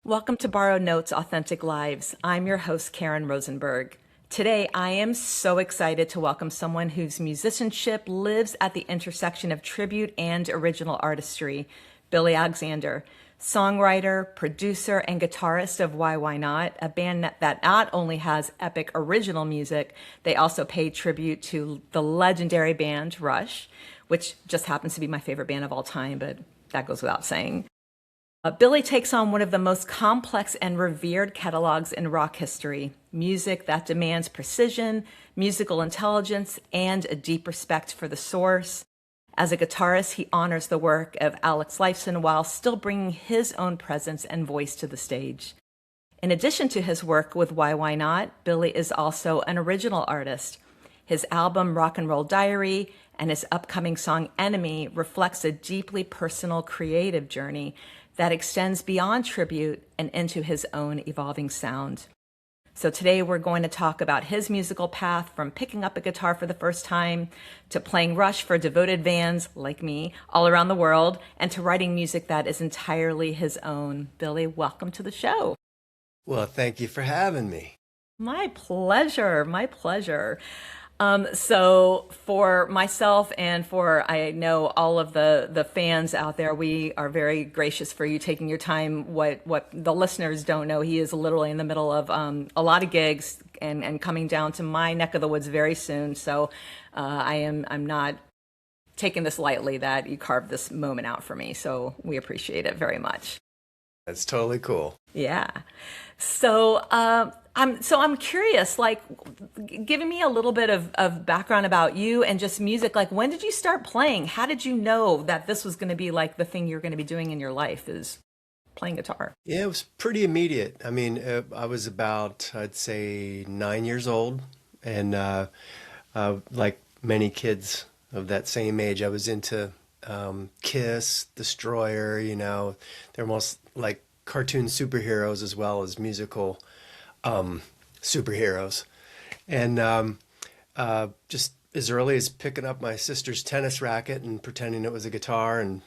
Welcome to Borrowed Notes Authentic Lives. I'm your host, Karyn Rosenberg. Today, I am so excited to welcome someone whose musicianship lives at the intersection of tribute and original artistry, Billy Alexander, songwriter, producer, and guitarist of YYNOT, a band that not only has epic original music, they also pay tribute to the legendary band Rush, which just happens to be my favorite band of all time, but that goes without saying. Billy takes on one of the most complex and revered catalogs in rock history, music that demands precision, musical intelligence, and a deep respect for the source. As a guitarist, he honors the work of Alex Lifeson while still bringing his own presence and voice to the stage. In addition to his work with YYNOT, Billy is also an original artist. His album Rock and Roll Diary and his upcoming song Enemy reflects a deeply personal creative journey that extends beyond tribute and into his own evolving sound. So today we're going to talk about his musical path from picking up a guitar for the first time to playing Rush for devoted fans like me all around the world and to writing music that is entirely his own. Billy, welcome to the show. Well, thank you for having me. My pleasure. My pleasure. So for myself and for, I know all of the fans out there, we are very gracious for you taking your time. What the listeners don't know, he is literally in the middle of a lot of gigs and coming down to my neck of the woods very soon. So I'm not taking this lightly that you carved this moment out for me. So we appreciate it very much. That's totally cool. Yeah. So I'm curious, like giving me a little bit of background about you and just music. Like, when did you start playing? How did you know that this was going to be like the thing you're going to be doing in your life is playing guitar? Yeah, it was pretty immediate. I mean, I was about, I'd say, 9 years old. And like many kids of that same age, I was into Kiss, Destroyer, they're most like cartoon superheroes as well as musical superheroes. And just as early as picking up my sister's tennis racket and pretending it was a guitar and,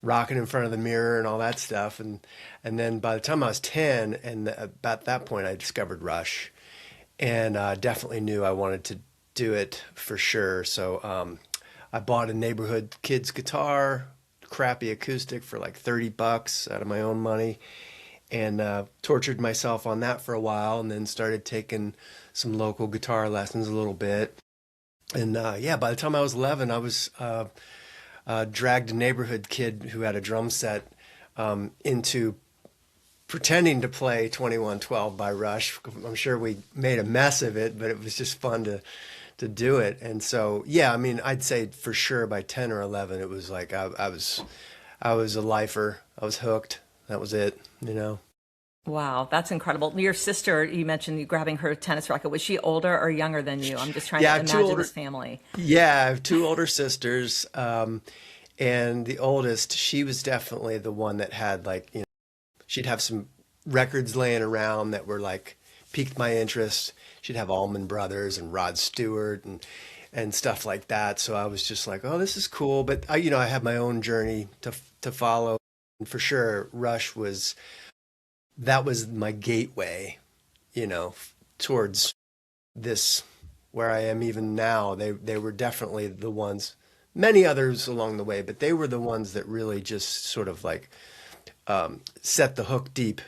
rocking in front of the mirror and all that stuff. And then by the time I was 10, and about that point, I discovered Rush and definitely knew I wanted to do it for sure. So I bought a neighborhood kid's guitar, crappy acoustic for like $30 out of my own money, and tortured myself on that for a while, and then started taking some local guitar lessons a little bit. And yeah, by the time I was 11, I was dragged a neighborhood kid who had a drum set into pretending to play 2112 by Rush. I'm sure we made a mess of it, but it was just fun to do it. And so, yeah, I mean, I'd say for sure by 10 or 11, it was like I was a lifer. I was hooked. That was it, Wow, that's incredible. Your sister, you mentioned you grabbing her tennis racket. Was she older or younger than you? I'm just trying Yeah, I to have two imagine older. this family. Yeah, I have two older sisters, and the oldest, she was definitely the one that had like, she'd have some records laying around that were like piqued my interest. She'd have Allman Brothers and Rod Stewart and stuff like that. So I was just like, oh, this is cool. But I had my own journey to follow. And for sure, Rush was my gateway, towards this where I am even now. They were definitely the ones, many others along the way, but they were the ones that really just sort of like set the hook deep,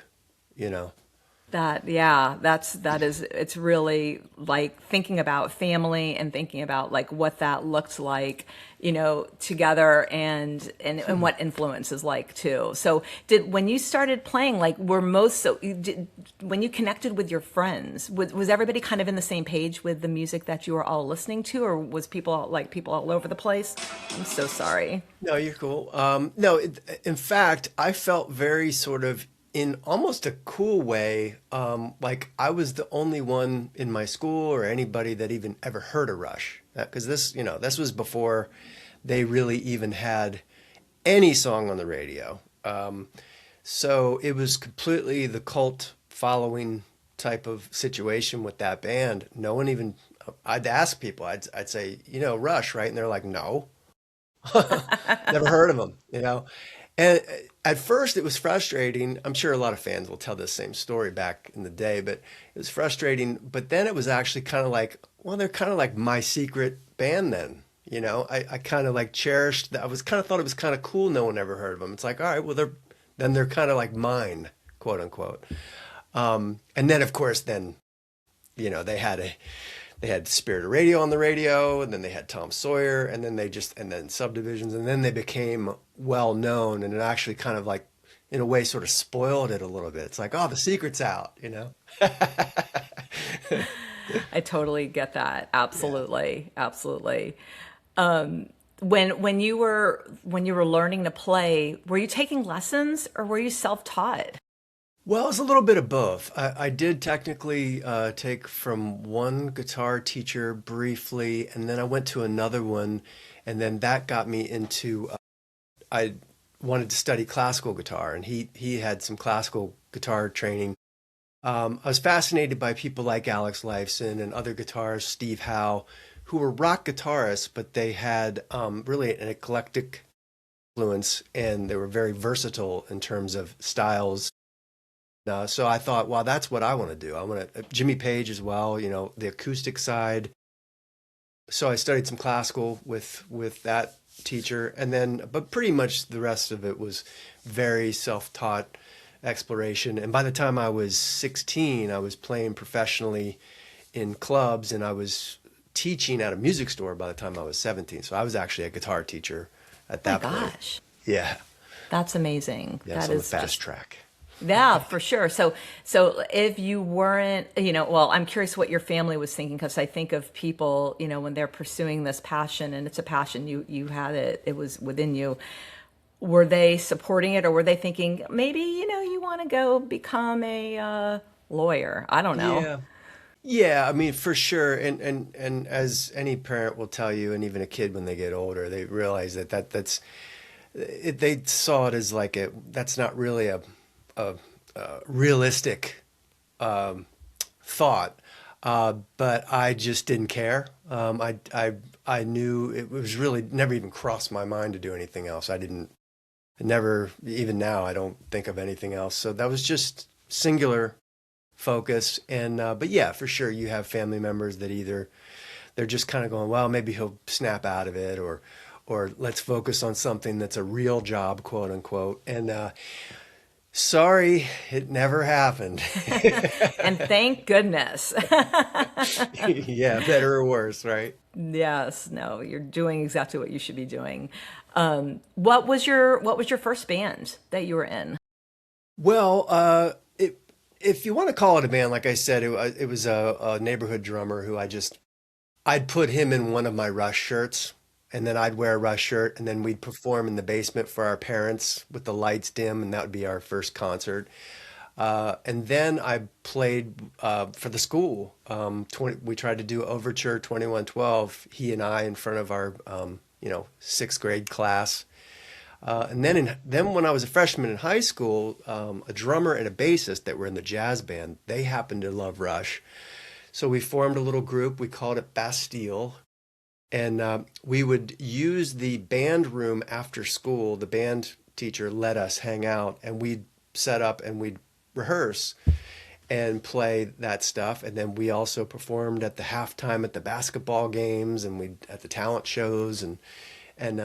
you know. It's really like thinking about family and thinking about like what that looked like, together and what influence is like too. So when you started playing, like when you connected with your friends, was everybody kind of in the same page with the music that you were all listening to, or was people all over the place? I'm so sorry. No, you're cool. No, in fact, I felt very sort of in almost a cool way, like I was the only one in my school or anybody that even ever heard of Rush. Because this was before they really even had any song on the radio. So it was completely the cult following type of situation with that band. No one even, I'd ask people, I'd say, Rush, right? And they're like, no, never heard of them, And at first, it was frustrating. I'm sure a lot of fans will tell this same story back in the day, but it was frustrating. But then it was actually kind of like, well, they're kind of like my secret band then. I kind of like cherished that. I was kind of thought it was kind of cool. No one ever heard of them. It's like, all right, well, they're kind of like mine, quote unquote. And then, of course, they had Spirit of Radio on the radio, and then they had Tom Sawyer, and then Subdivisions, and then they became well known, and it actually kind of like, in a way, sort of spoiled it a little bit. It's like, oh, the secret's out, I totally get that. Absolutely. Yeah. Absolutely. When you were learning to play, were you taking lessons or were you self-taught? Well, it was a little bit of both. I did technically take from one guitar teacher briefly, and then I went to another one, and then that got me into, I wanted to study classical guitar, and he had some classical guitar training. I was fascinated by people like Alex Lifeson and other guitarists, Steve Howe, who were rock guitarists, but they had really an eclectic influence, and they were very versatile in terms of styles. So I thought, wow, that's what I want to do. I want to, Jimmy Page as well, the acoustic side. So I studied some classical with that teacher, but pretty much the rest of it was very self-taught exploration. And by the time I was 16, I was playing professionally in clubs, and I was teaching at a music store by the time I was 17. So I was actually a guitar teacher at that point. Gosh. Yeah. That's amazing. Yeah, it's on the fast track. Yeah, for sure. So if you weren't, well, I'm curious what your family was thinking, because I think of people, when they're pursuing this passion, and it's a passion, you had it, it was within you. Were they supporting it, or were they thinking maybe, you want to go become a lawyer? I don't know. Yeah. Yeah, I mean, for sure. And as any parent will tell you, and even a kid when they get older, they realize that's it, they saw it as like that's not really a realistic thought, but I just didn't care. I knew it was really never even crossed my mind to do anything else. Never, even now, I don't think of anything else. So that was just singular focus. And but yeah, for sure, you have family members that either they're just kind of going, well, maybe he'll snap out of it, or let's focus on something that's a real job, quote unquote. And sorry, it never happened. And thank goodness. Yeah, better or worse, right? Yes, no, you're doing exactly what you should be doing. What was your first band that you were in? Well, if you want to call it a band, like I said, it was a neighborhood drummer who I'd put him in one of my Rush shirts, and then I'd wear a Rush shirt, and then we'd perform in the basement for our parents with the lights dim, and that would be our first concert. And then I played for the school. We tried to do Overture 2112, he and I, in front of our sixth grade class. And then when I was a freshman in high school, a drummer and a bassist that were in the jazz band, they happened to love Rush. So we formed a little group. We called it Bastille. And we would use the band room after school. The band teacher let us hang out, and we'd set up and we'd rehearse and play that stuff. And then we also performed at the halftime at the basketball games, and at the talent shows. And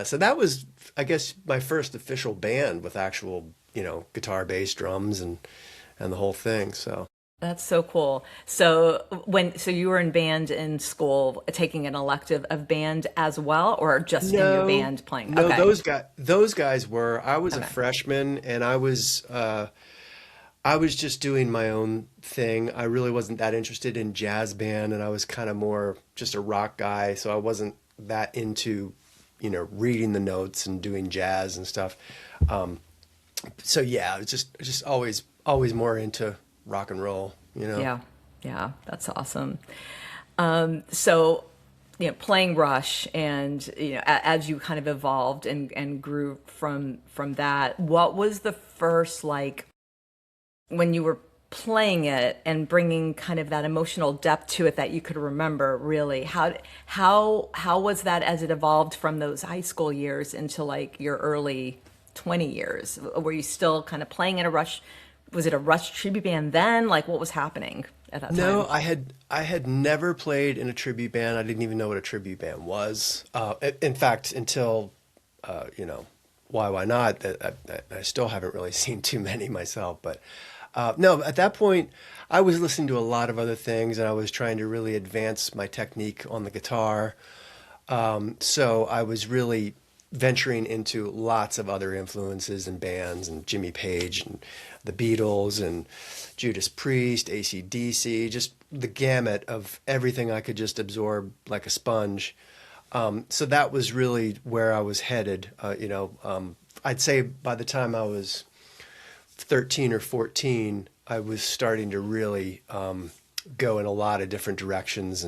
so that was, I guess, my first official band with actual, guitar, bass, drums, and the whole thing. So that's so cool. So you were in band in school, taking an elective of band as well, or just in your band playing? No, okay. those guys were. I was a freshman, and I was just doing my own thing. I really wasn't that interested in jazz band, and I was kind of more just a rock guy. So I wasn't that into, reading the notes and doing jazz and stuff. So yeah, it's just always more into rock and roll, Yeah, that's awesome. So, playing Rush, and as you kind of evolved and grew from that, what was the first, like, when you were playing it and bringing kind of that emotional depth to it that you could remember, really? How was that as it evolved from those high school years into like your early 20 years? Were you still kind of playing in a Rush? Was it a Rush tribute band then? Like, what was happening at that No, time? I had never played in a tribute band. I didn't even know what a tribute band was. In fact, until you know, why not? I still haven't really seen too many myself. But no, at that point, I was listening to a lot of other things, and I was trying to really advance my technique on the guitar. So I was really venturing into lots of other influences and bands, and Jimmy Page and the Beatles and Judas Priest, AC/DC, just the gamut of everything I could just absorb like a sponge. So that was really where I was headed. I'd say by the time I was 13 or 14, I was starting to really go in a lot of different directions,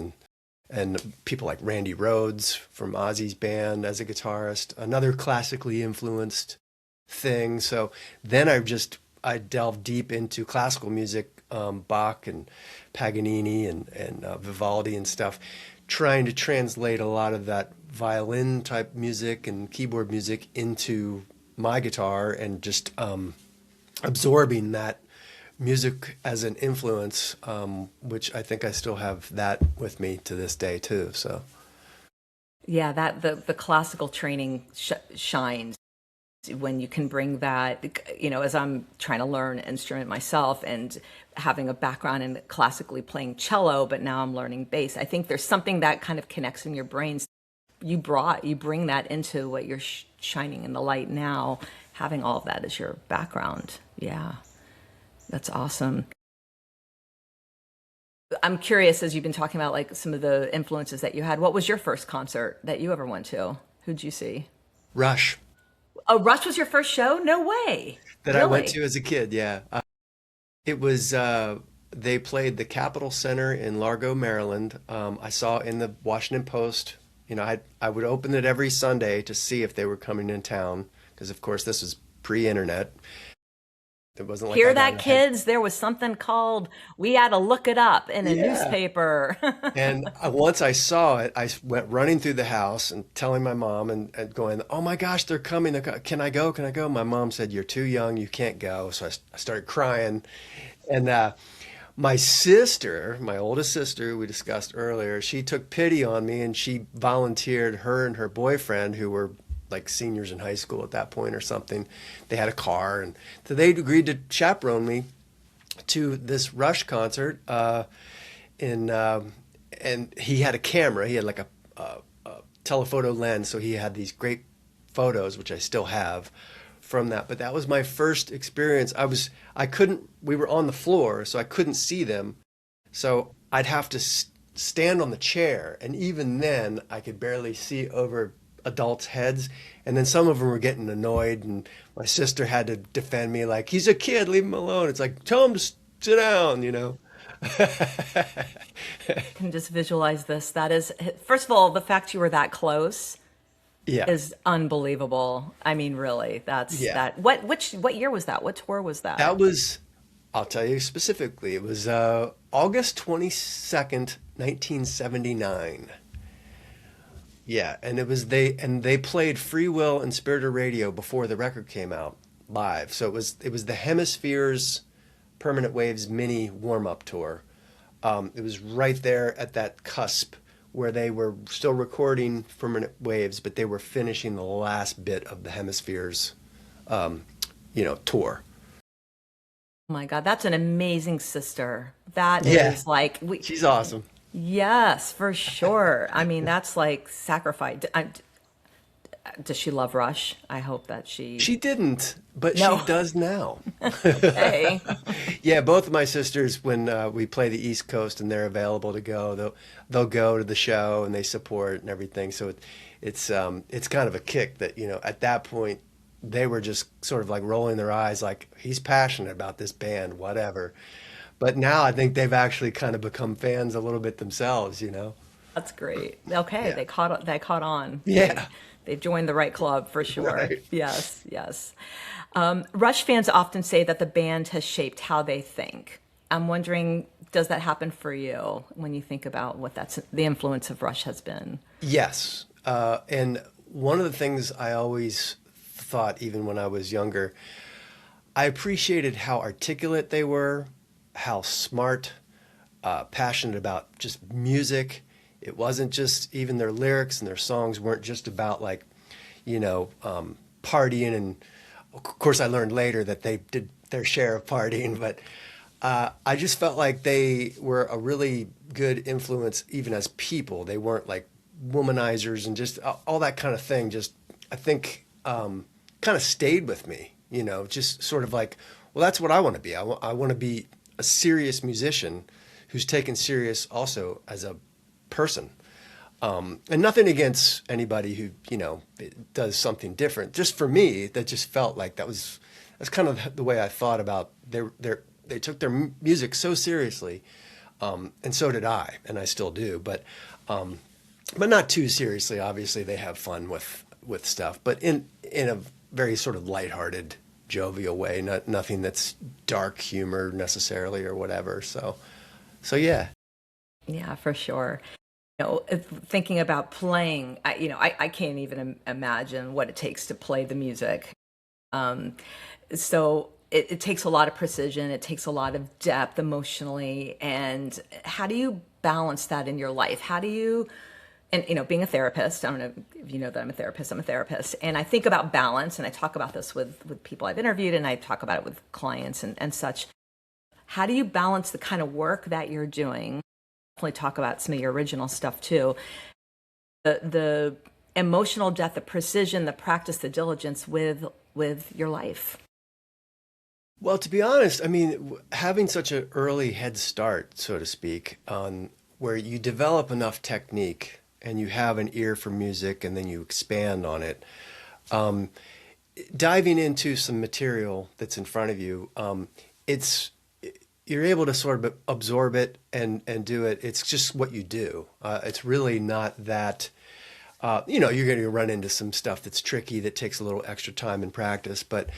and people like Randy Rhoads from Ozzy's band as a guitarist, another classically influenced thing. So then I delved deep into classical music, Bach and Paganini and Vivaldi and stuff, trying to translate a lot of that violin type music and keyboard music into my guitar, and just absorbing that music as an influence, which I think I still have that with me to this day too. So Yeah, that the classical training shines when you can bring that, as I'm trying to learn an instrument myself and having a background in classically playing cello, but now I'm learning bass. I think there's something that kind of connects in your brains. You bring that into what you're shining in the light now, having all of that as your background. Yeah, that's awesome. I'm curious, as you've been talking about like some of the influences that you had, what was your first concert that you ever went to? Who'd you see? Rush, Oh, Rush was your first show? No way. that I went Really? to as a kid, yeah. It was they played the Capitol Center in Largo, Maryland. I saw in the Washington Post. I would open it every Sunday to see if they were coming in town, because of course this was pre-internet. It wasn't like Hear I got that, in a head. kids? There was something called, we had to look it up in a Yeah. newspaper. And once I saw it, I went running through the house and telling my mom and going, "Oh my gosh, they're coming! Can I go? Can I go?" My mom said, "You're too young. You can't go." So I started crying, and my sister, my oldest sister, we discussed earlier, she took pity on me, and she volunteered, her and her boyfriend, who were like seniors in high school at that point or something. They had a car, and so they agreed to chaperone me to this Rush concert. In And he had a camera. He had like a telephoto lens, so he had these great photos, which I still have from that. But that was my first experience. I couldn't. We were on the floor, so I couldn't see them. So I'd have to stand on the chair, and even then, I could barely see over adults' heads. And then some of them were getting annoyed, and my sister had to defend me, like, "He's a kid, leave him alone." It's like, tell him to sit down. Can just visualize this. That is, first of all, the fact you were that close Yeah, is unbelievable. I mean, really, that's yeah. that. What year was that? What tour was that? That was, I'll tell you specifically, it was August 22nd, 1979. Yeah, and they played Free Will and Spirit of Radio before the record came out live. So it was the Hemispheres Permanent Waves mini warm-up tour. It was right there at that cusp where they were still recording Permanent Waves, but they were finishing the last bit of the Hemispheres, tour. Oh my God, that's an amazing sister. That Yeah, is like we. she's awesome. Yes, for sure. I mean, that's like sacrifice. Does she love Rush? I hope that she. She didn't, but she No. does now. Okay. Yeah, both of my sisters, when we play the East Coast and they're available to go, they'll go to the show and they support and everything. So it's kind of a kick that, at that point they were just sort of like rolling their eyes, like, he's passionate about this band, whatever. But now I think they've actually kind of become fans a little bit themselves. That's great. Okay, Yeah. they caught on. Yeah. They've joined the right club for sure. Right. Yes, yes. Rush fans often say that the band has shaped how they think. I'm wondering, does that happen for you when you think about what the influence of Rush has been? Yes. And one of the things I always thought even when I was younger. I appreciated how articulate they were, how smart, passionate about just music. It wasn't just, even their lyrics and their songs weren't just about like, partying. And of course I learned later that they did their share of partying, but I just felt like they were a really good influence even as people. They weren't like womanizers and just all that kind of thing. Just, I think, kind of stayed with me, just sort of like, well, that's what I want to be. I want to be a serious musician who's taken serious also as a person. And nothing against anybody who, does something different. Just for me, that just felt like that's kind of the way I thought about they took their music so seriously, and so did I, and I still do, but not too seriously. Obviously, they have fun with stuff, but in a very sort of lighthearted, jovial way. Nothing that's dark humor necessarily or whatever. So yeah. Yeah, for sure. Thinking about playing, I can't even imagine what it takes to play the music. So it takes a lot of precision. It takes a lot of depth emotionally. And how do you balance that in your life? How do you, and being a therapist, I don't know if you know that I'm a therapist. And I think about balance, and I talk about this with people I've interviewed, and I talk about it with clients and such. How do you balance the kind of work that you're doing? Definitely talk about some of your original stuff too. The emotional depth, the precision, the practice, the diligence with your life. Well, to be honest, I mean, having such an early head start, so to speak, on where you develop enough technique and you have an ear for music and then you expand on it, diving into some material that's in front of you, you're able to sort of absorb it and do it. It's just what you do. It's really not that, you're going to run into some stuff that's tricky that takes a little extra time and practice. But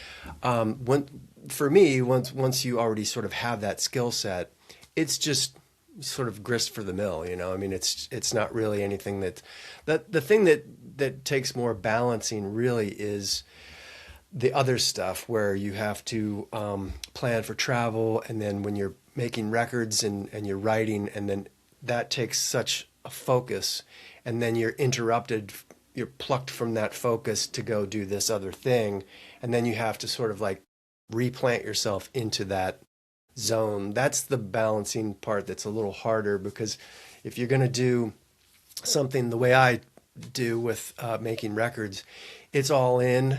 for me, once you already sort of have that skill set, it's just sort of grist for the mill. I mean, it's not really anything that the thing that takes more balancing really is the other stuff where you have to plan for travel, and then when you're making records and you're writing, and then that takes such a focus, and then you're interrupted, you're plucked from that focus to go do this other thing, and then you have to sort of like replant yourself into that zone. That's the balancing part that's a little harder, because if you're going to do something the way I do with making records, it's all in,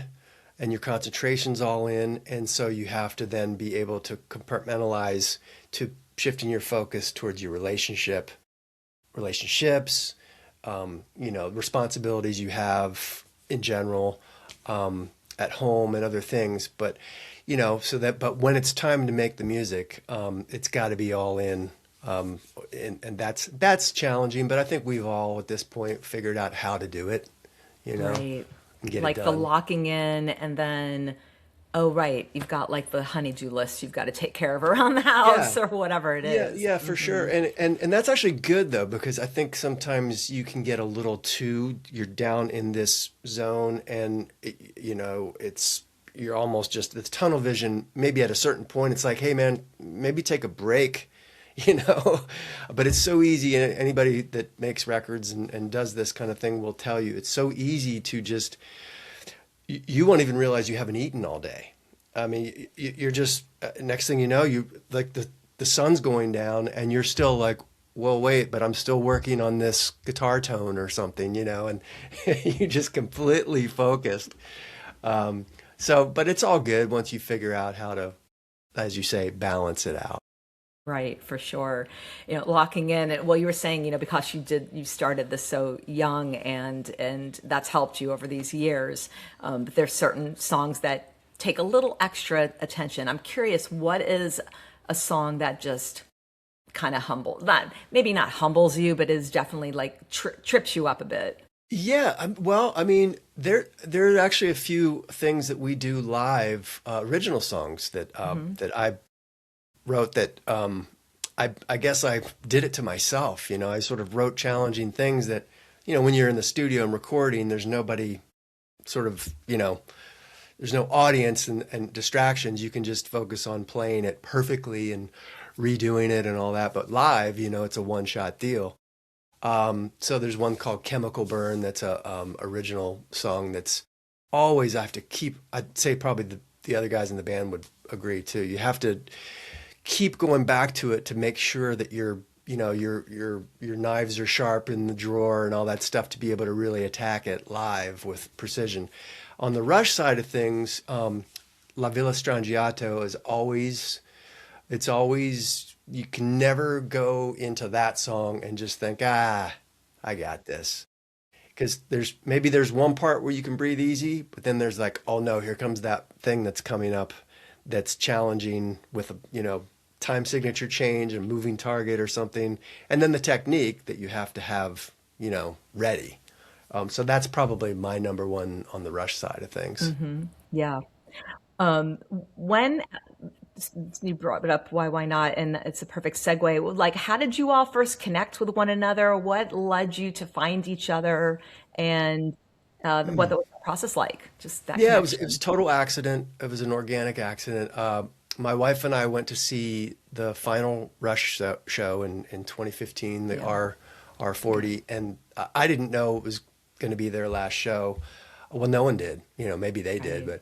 and your concentration's all in, and so you have to then be able to compartmentalize to shifting your focus towards your relationships, responsibilities you have in general, at home and other things. But but when it's time to make the music, it's got to be all in, and that's challenging. But I think we've all at this point figured out how to do it. Right. And get like it the done. locking in, and then, oh, right, you've got like the honey-do list you've got to take care of around the house, Yeah. or whatever it is. Yeah, for sure. And that's actually good though, because I think sometimes you can get a little you're down in this zone, and you're almost just the tunnel vision. Maybe at a certain point, it's like, hey man, maybe take a break, but it's so easy. And anybody that makes records and does this kind of thing will tell you, it's so easy to just, you won't even realize you haven't eaten all day. I mean, you're just, next thing you know, you like the sun's going down and you're still like, well, wait, but I'm still working on this guitar tone or something, and you just completely focused. But it's all good once you figure out how to, as you say, balance it out. Right, for sure. Locking in. Well, you were saying, because you started this so young, and that's helped you over these years. But there's certain songs that take a little extra attention. I'm curious, what is a song that just kind of maybe not humbles you, but is definitely like trips you up a bit? Yeah, well, I mean, there are actually a few things that we do live, original songs that that I wrote that I guess I did it to myself. I sort of wrote challenging things that, when you're in the studio and recording, there's nobody sort of, there's no audience and distractions. You can just focus on playing it perfectly and redoing it and all that. But live, it's a one-shot deal. So there's one called Chemical Burn that's a original song that's always I have to keep. I'd say probably the other guys in the band would agree too. You have to keep going back to it to make sure that your knives are sharp in the drawer and all that stuff to be able to really attack it live with precision. On the Rush side of things, La Villa Strangiato is always, it's always, you can never go into that song and just think, I got this. Because there's one part where you can breathe easy, but then there's like, oh no, here comes that thing that's coming up that's challenging with time signature change and moving target or something, and then the technique that you have to have ready. So that's probably my number one on the Rush side of things. Yeah. Um, when you brought it up, why not? And it's a perfect segue. Like, how did you all first connect with one another? What led you to find each other? And what was the process like? Just that Yeah, it was a connection. total accident. It was an organic accident. My wife and I went to see the final Rush show in 2015, the Yeah. R40, and I didn't know it was going to be their last show. Well, no one did. Maybe they did, Right.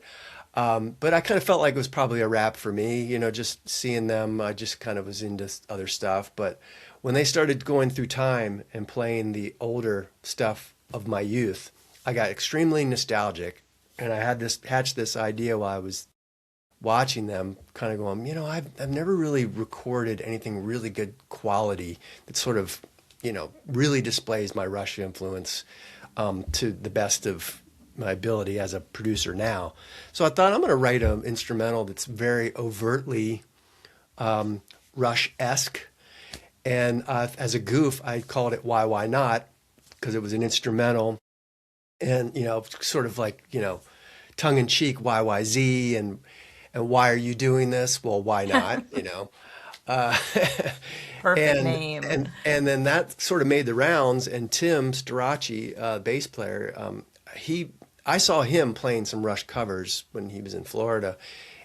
but I kind of felt like it was probably a wrap for me. Just seeing them, I just kind of was into other stuff. But when they started going through time and playing the older stuff of my youth, I got extremely nostalgic, and I had this hatched this idea while I was watching them, kind of going, I've never really recorded anything really good quality that sort of, really displays my Rush influence to the best of my ability as a producer now. So I thought I'm going to write an instrumental that's very overtly Rush-esque. And as a goof, I called it YYNOT because it was an instrumental and, sort of like, tongue in cheek YYZ and why are you doing this? Well, why not? Uh, Perfect and name. and then that sort of made the rounds. And Tim Storaci, bass player, I saw him playing some Rush covers when he was in Florida,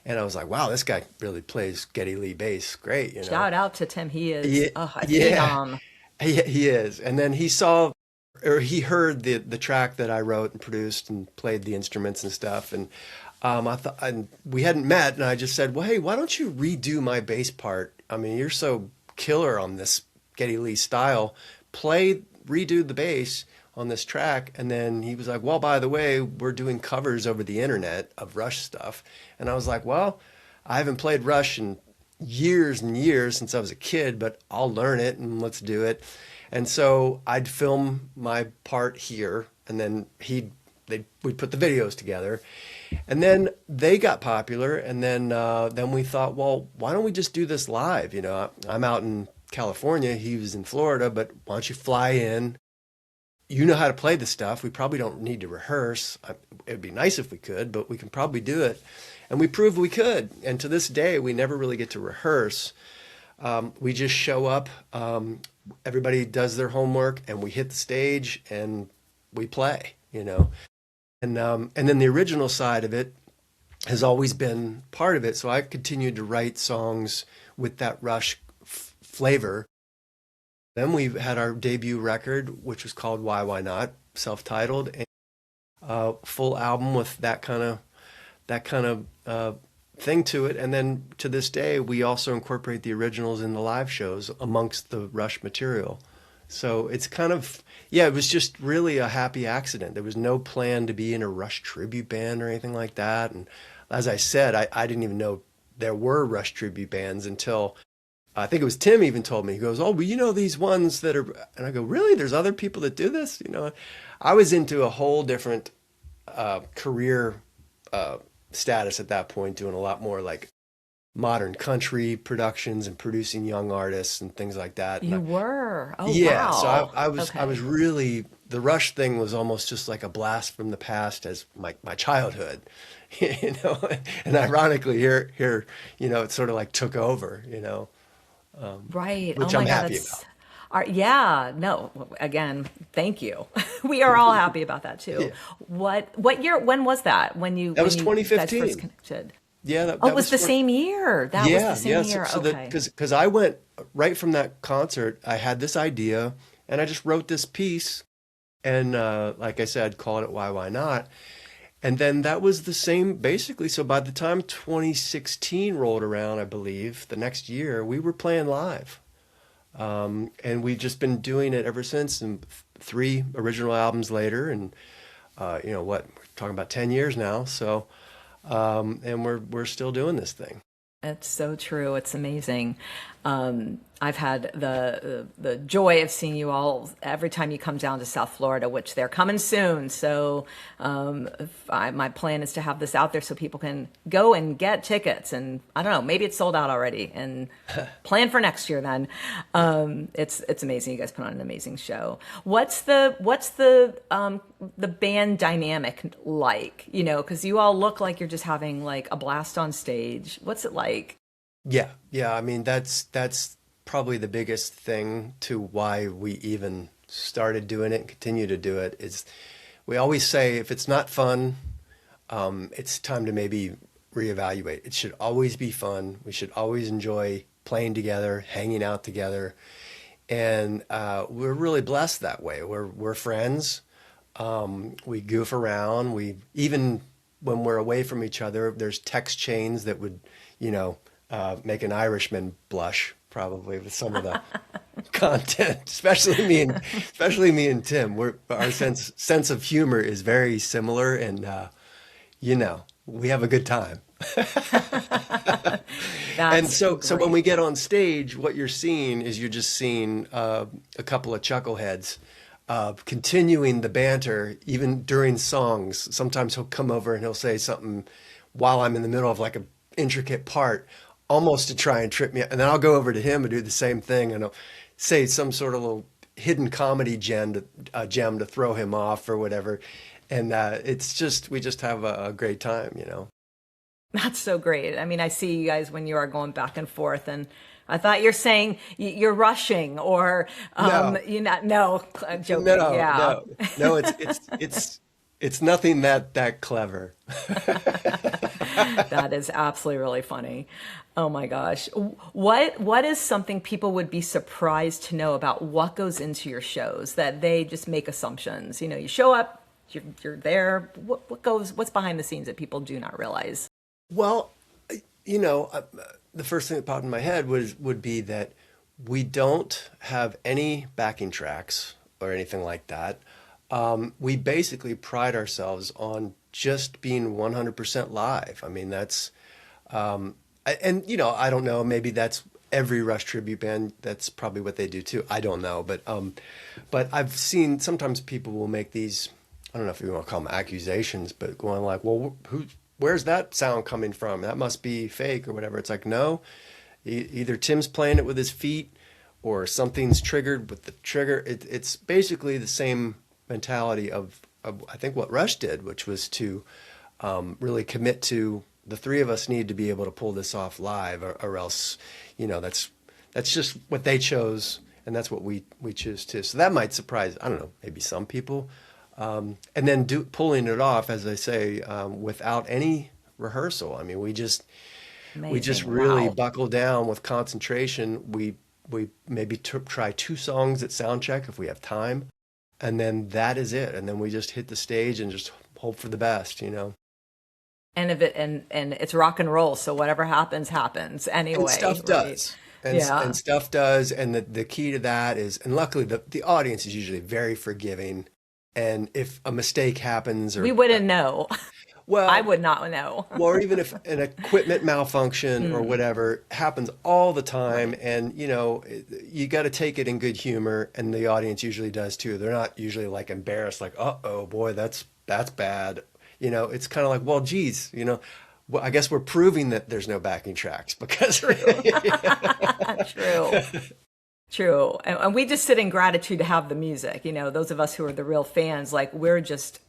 and I was like, wow, this guy really plays Geddy Lee bass, great. Shout out to Tim. He is Yeah, a yeah, phenom. he is. And then he saw or he heard the track that I wrote and produced and played the instruments and stuff. And I thought, and we hadn't met, and I just said, well, hey, why don't you redo my bass part? I mean, you're so killer on this Geddy Lee style. Redo the bass on this track. And then he was like, well, by the way, we're doing covers over the internet of Rush stuff. And I was like, well, I haven't played Rush in years and years since I was a kid, but I'll learn it and let's do it. And so I'd film my part here, and then we'd put the videos together, and then they got popular, and then we thought, well, why don't we just do this live? I'm out in California, he was in Florida, but why don't you fly in? You know how to play the stuff. We probably don't need to rehearse. It'd be nice if we could, but we can probably do it. And we proved we could. And to this day, we never really get to rehearse. We just show up. Everybody does their homework, and we hit the stage and we play. And then the original side of it has always been part of it. So I continued to write songs with that Rush flavor. Then we had our debut record, which was called Why Not, self-titled, and a full album with that kind of thing to it. And then to this day, we also incorporate the originals in the live shows amongst the Rush material. So it's kind of, yeah, it was just really a happy accident. There was no plan to be in a Rush tribute band or anything like that. And as I said, I didn't even know there were Rush tribute bands until I think it was Tim even told me. He goes, oh, but these ones that are, and I go, really? There's other people that do this? I was into a whole different career status at that point, doing a lot more like modern country productions and producing young artists and things like that. And You were. Oh, yeah, so wow. I was Okay. really, the Rush thing was almost just like a blast from the past as my childhood, you know. And ironically, here, it sort of like took over, Right. Oh which my I'm God, happy that's about. Yeah, no, again, thank you. We are all happy about that too. Yeah. What year, when was that? That was You guys first 2015. connected? Yeah, Oh, it that was was the for same year. That was the yeah, same yeah. So, year. so that Okay. because I went right from that concert, I had this idea, and I just wrote this piece, and like I said, called it "Why Not," and then that was the same basically. So by the time 2016 rolled around, I believe the next year we were playing live, and we've just been doing it ever since. And three original albums later, and what we're talking about 10 years now. So and we're still doing this thing. It's so true. It's amazing. I've had the joy of seeing you all every time you come down to South Florida, which they're coming soon. So my plan is to have this out there so people can go and get tickets. And I don't know, maybe it's sold out already. And plan for next year then. It's amazing. You guys put on an amazing show. What's the band dynamic like? You know, because you all look like you're just having like a blast on stage. What's it like? Yeah, yeah. I mean, that's probably the biggest thing to why we even started doing it and continue to do it is we always say if it's not fun, it's time to maybe reevaluate. It should always be fun. We should always enjoy playing together, hanging out together, and we're really blessed that way. We're friends. We goof around. We even when we're away from each other, there's text chains that would, make an Irishman blush probably with some of the content, especially me and Tim. Our sense of humor is very similar, and we have a good time. And That's so when great. we get on stage, what you're seeing is you're just seeing a couple of chuckleheads continuing the banter even during songs. Sometimes he'll come over and he'll say something while I'm in the middle of like an intricate part, almost to try and trip me up. And then I'll go over to him and do the same thing, and I'll say some sort of little hidden comedy gem to throw him off or whatever. And we just have a great time. That's so great. I mean, I see you guys when you are going back and forth, and I thought you're saying you're rushing or No, no, I'm joking. no, Yeah. no, no. It's nothing that clever. That is absolutely really funny. Oh my gosh. What is something people would be surprised to know about what goes into your shows that they just make assumptions? You show up, you're there. What's behind the scenes that people do not realize? Well, the first thing that popped in my head would be that we don't have any backing tracks or anything like that. We basically pride ourselves on just being 100% live. I mean, that's, I don't know, maybe that's every Rush tribute band. That's probably what they do too. I don't know, but I've seen sometimes people will make these, I don't know if you want to call them accusations, but going like, well, where's that sound coming from? That must be fake or whatever. It's like, no, either Tim's playing it with his feet or something's triggered with the trigger. It's basically the same mentality of I think what Rush did, which was to really commit to the three of us need to be able to pull this off live, or else, that's just what they chose, and that's what we choose too. So that might surprise, I don't know, maybe some people. And then pulling it off, as I say, without any rehearsal. I mean, we just Amazing. really Wow. buckle down with concentration. We maybe try two songs at sound check if we have time, and then that is it. And then we just hit the stage and just hope for the best. And if it and it's rock and roll, so whatever happens And anyway, stuff right? does. And Yeah. stuff does. And the key to that is, and luckily the audience is usually very forgiving. And if a mistake happens We or, wouldn't know. I well, would not know. or even if an equipment malfunction or whatever happens all the time, Right. and you got to take it in good humor, and the audience usually does too. They're not usually like embarrassed, like, "Uh-oh, boy, that's bad." It's kind of like, well, geez, well, I guess we're proving that there's no backing tracks because True. True. True. And we just sit in gratitude to have the music. Those of us who are the real fans, like we're just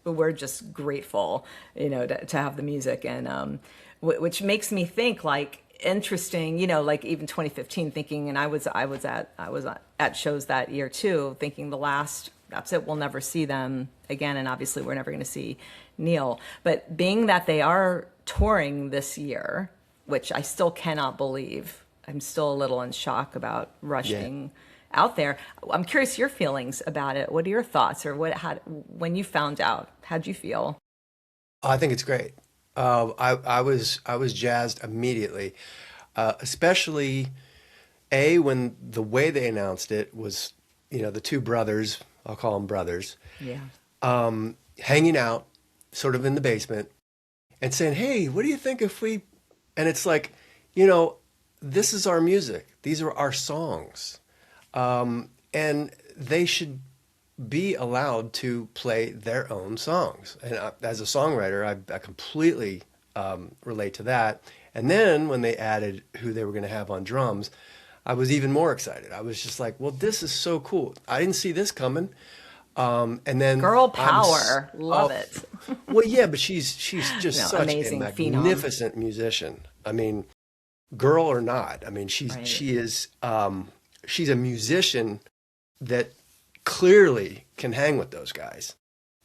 grateful, to have the music, and which makes me think like interesting, like even 2015 thinking, and I was at shows that year too, thinking that's it, we'll never see them again. And obviously we're never going to see Neil, but being that they are touring this year, which I still cannot believe, I'm still a little in shock about Rush being out there. I'm curious your feelings about it. What are your thoughts, or when you found out, how'd you feel? I think it's great. I was jazzed immediately, especially when the way they announced it was, the two brothers, I'll call them brothers, Yeah. hanging out sort of in the basement and saying, "Hey, what do you think if we?" And it's like, this is our music. These are our songs, and they should be allowed to play their own songs. And as a songwriter, I completely relate to that. And then when they added who they were going to have on drums, I was even more excited. I was just like, well, this is so cool. I didn't see this coming. And then Girl power. Love it. well, yeah, but she's just No, such a amazing phenom. magnificent musician. I mean, girl or not, I mean, Right. she is she's a musician that clearly can hang with those guys.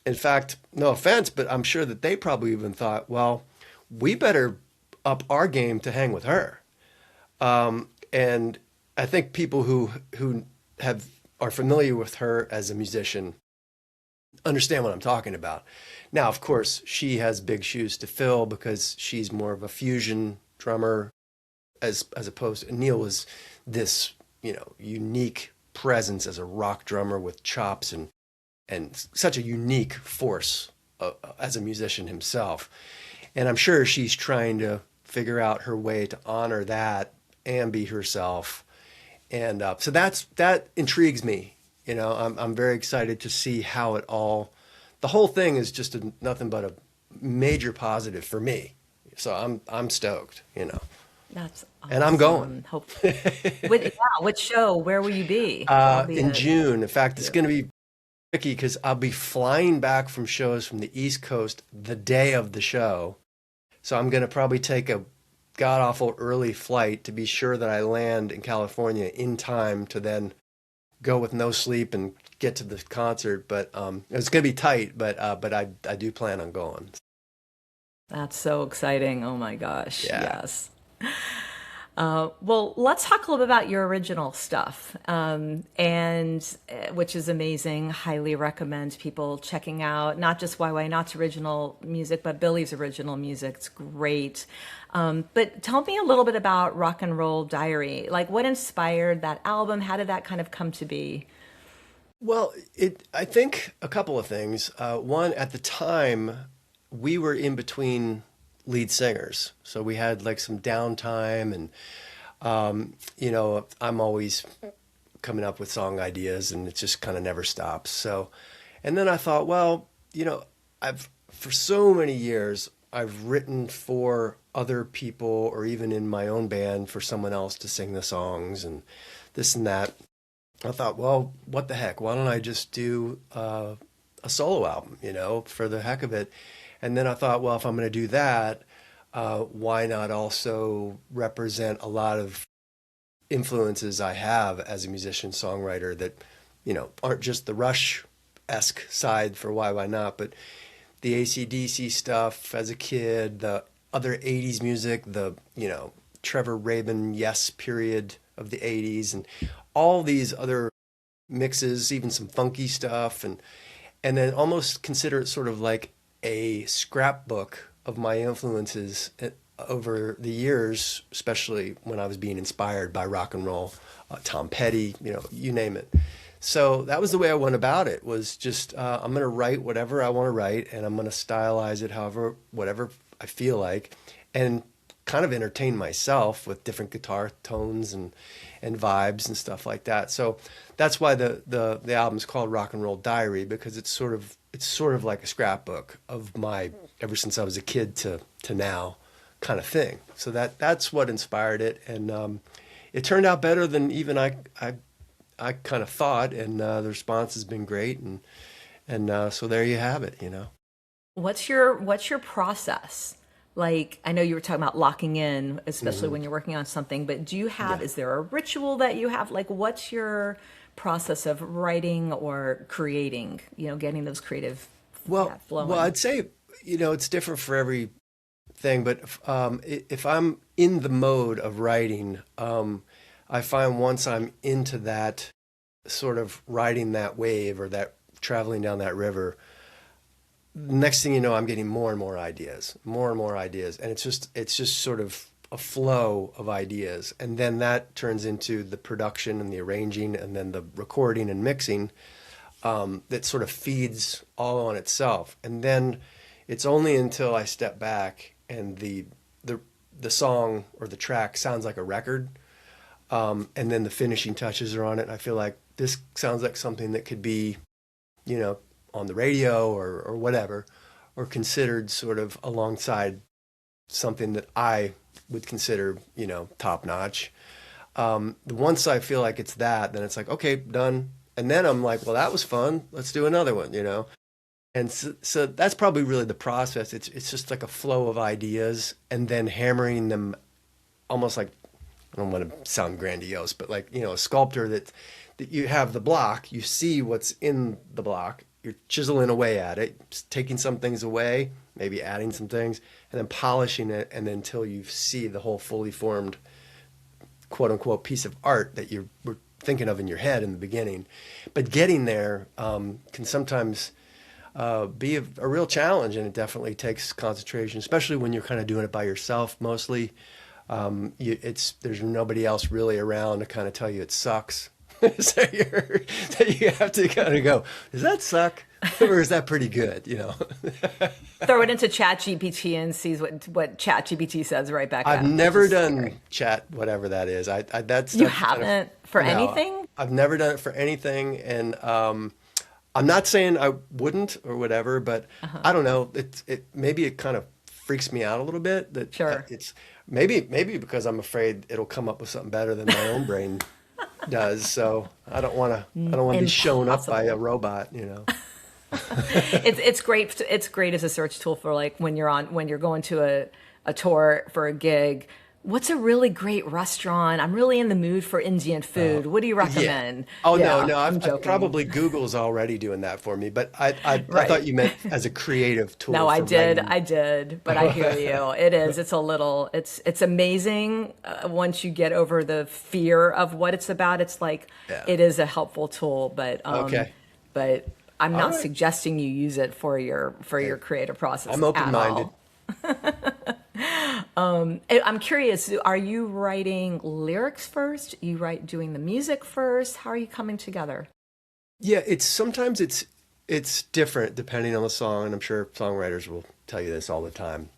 In fact, no offense, but I'm sure that they probably even thought, well, we better up our game to hang with her. And I think people who are familiar with her as a musician understand what I'm talking about. Now, of course, she has big shoes to fill because she's more of a fusion drummer, as opposed to Neil was this, unique presence as a rock drummer with chops and such a unique force as a musician himself. And I'm sure she's trying to figure out her way to honor that and be herself. And so that intrigues me. I'm very excited to see how the whole thing is just nothing but a major positive for me. So I'm stoked. That's awesome. And I'm going. Hope. Which show? Where will you be? In June. In fact, it's going to be tricky because I'll be flying back from shows from the East Coast the day of the show. So I'm going to probably take a god-awful early flight to be sure that I land in California in time to then go with no sleep and get to the concert. But it's going to be tight, but I do plan on going. That's so exciting. Oh my gosh. Yeah. Yes. Well, let's talk a little bit about your original stuff, and which is amazing. Highly recommend people checking out not just YYNOT's original music, but Billy's original music. It's great. But tell me a little bit about Rock and Roll Diary. Like, what inspired that album? How did that kind of come to be? Well, I think a couple of things. One, at the time, we were in between lead singers. So we had like some downtime and, I'm always coming up with song ideas and it just kind of never stops. So, and then I thought, well, for so many years, I've written for other people or even in my own band for someone else to sing the songs and this and that. I thought, well, what the heck? Why don't I just do a solo album, for the heck of it? And then I thought, well, if I'm going to do that, why not also represent a lot of influences I have as a musician songwriter that, aren't just the Rush-esque side for Why Not, but the AC/DC stuff as a kid, the other 80s music, the, Trevor Rabin, Yes period of the 80s, and all these other mixes, even some funky stuff, and then almost consider it sort of like a scrapbook of my influences over the years, especially when I was being inspired by rock and roll, Tom Petty, you name it. So that was the way I went about it, was just I'm going to write whatever I want to write, and I'm going to stylize it whatever I feel like, and kind of entertain myself with different guitar tones and vibes and stuff like that. So that's why the album's called Rock and Roll Diary, because it's sort of like a scrapbook of my ever since I was a kid to now kind of thing. So that's what inspired it, and it turned out better than even I kind of thought, and the response has been great, and so there you have it. What's your process like, I know you were talking about locking in, especially when you're working on something, but do you have, Yeah. is there a ritual that you have? Like, what's your process of writing or creating, getting those creative Well, flowing? I'd say, it's different for every thing, but if I'm in the mode of writing, I find once I'm into that sort of riding that wave or that traveling down that river, next thing you know, I'm getting more and more ideas, more and more ideas, and it's just sort of a flow of ideas, and then that turns into the production and the arranging, and then the recording and mixing, that sort of feeds all on itself, and then it's only until I step back and the song or the track sounds like a record, and then the finishing touches are on it. I feel like this sounds like something that could be, you know, on the radio or whatever, or considered sort of alongside something that I would consider, top notch. Once I feel like it's that, then it's like, okay, done. And then I'm like, well, that was fun. Let's do another one. And so that's probably really the process. It's just like a flow of ideas and then hammering them almost like, I don't want to sound grandiose, but like, a sculptor that you have the block, you see what's in the block, you're chiseling away at it, taking some things away, maybe adding some things, and then polishing it, and then until you see the whole fully formed, quote unquote, piece of art that you were thinking of in your head in the beginning. But getting there can sometimes be a real challenge, and it definitely takes concentration, especially when you're kind of doing it by yourself mostly. There's nobody else really around to kind of tell you it sucks. so you have to kind of go, does that suck? Or is that pretty good? Throw it into Chat GPT and sees what Chat GPT says right back I've at. never done chat, whatever that is. That's You haven't for no, anything? I've never done it for anything, and I'm not saying I wouldn't or whatever, but I don't know. Maybe it kind of freaks me out a little bit. That Sure. it's maybe because I'm afraid it'll come up with something better than my own brain does. So I don't want to be shown up by a robot. It's great. It's great as a search tool for like when you're going to a tour for a gig. What's a really great restaurant? I'm really in the mood for Indian food. What do you Yeah. recommend? Oh, Yeah, no. I'm I've joking. Probably Google's already doing that for me, but I Right. thought you meant as a creative tool. No, for writing. I did, but I hear you. It is. It's amazing once you get over the fear of what it's about. It's like Yeah. it is a helpful tool, but Okay. but I'm All not right. suggesting you use it for your creative process I'm open-minded. at all. I'm curious. Are you writing lyrics first? Doing the music first? How are you coming together? Yeah, sometimes it's different depending on the song, and I'm sure songwriters will tell you this all the time.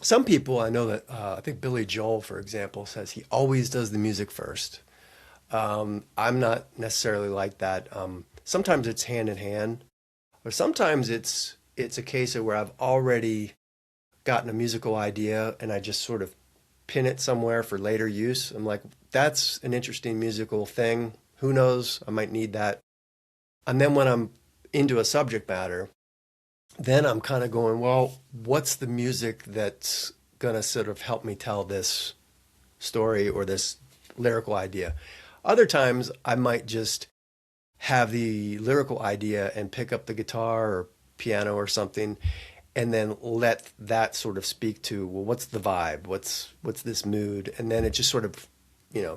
Some people I know that I think Billy Joel, for example, says he always does the music first. I'm not necessarily like that. Sometimes it's hand in hand, or sometimes it's a case of where I've already gotten a musical idea and I just sort of pin it somewhere for later use. I'm like, that's an interesting musical thing. Who knows? I might need that. And then when I'm into a subject matter, then I'm kind of going, well, what's the music that's going to sort of help me tell this story or this lyrical idea? Other times I might just have the lyrical idea and pick up the guitar or piano or something and then let that sort of speak to, well, what's the vibe? What's this mood? And then it just sort of,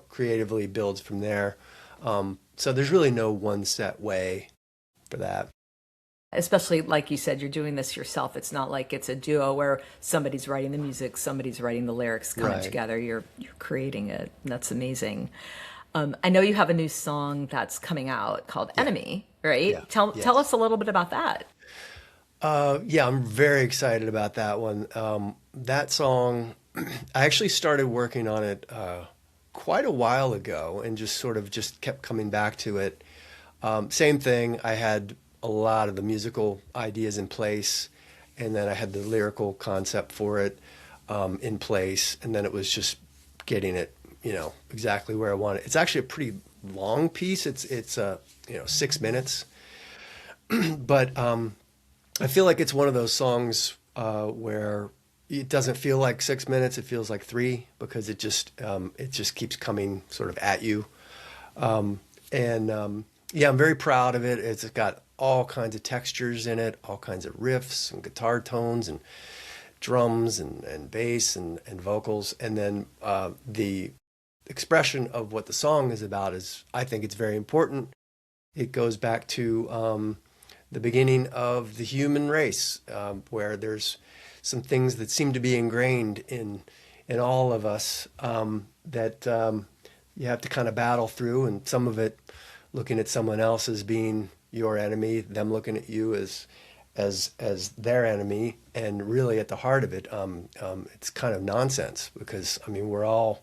creatively builds from there. So there's really no one set way for that. Especially like you said, you're doing this yourself. It's not like it's a duo where somebody's writing the music, somebody's writing the lyrics coming Right. together. You're creating it. That's amazing. I know you have a new song that's coming out called Enemy, right? Yeah. Tell Yes. us a little bit about that. Yeah, I'm very excited about that one. That song, I actually started working on it quite a while ago and just kept coming back to it. Same thing, I had a lot of the musical ideas in place, and then I had the lyrical concept for it in place, and then it was just getting it, exactly where I want it. It's actually a pretty long piece. It's 6 minutes, but I feel like it's one of those songs where it doesn't feel like 6 minutes, it feels like three, because it just keeps coming sort of at you. Yeah, I'm very proud of it. It's got all kinds of textures in it, all kinds of riffs and guitar tones and drums and bass and vocals. And then the expression of what the song is about is, I think it's very important. It goes back to the beginning of the human race, where there's some things that seem to be ingrained in all of us, that you have to kind of battle through, and some of it looking at someone else as being your enemy, them looking at you as their enemy, and really at the heart of it, it's kind of nonsense, because I mean we're all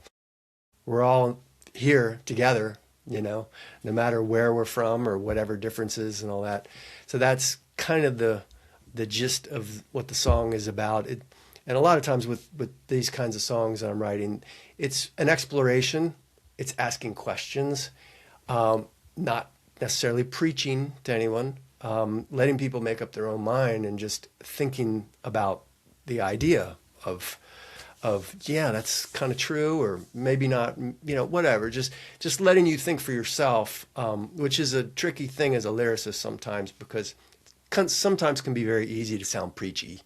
here together, no matter where we're from or whatever differences and all that. So that's kind of the gist of what the song is about. And a lot of times with these kinds of songs that I'm writing, it's an exploration. It's asking questions, not necessarily preaching to anyone, letting people make up their own mind and just thinking about the idea of yeah, that's kind of true, or maybe not, whatever. Just letting you think for yourself, which is a tricky thing as a lyricist sometimes, because sometimes can be very easy to sound preachy,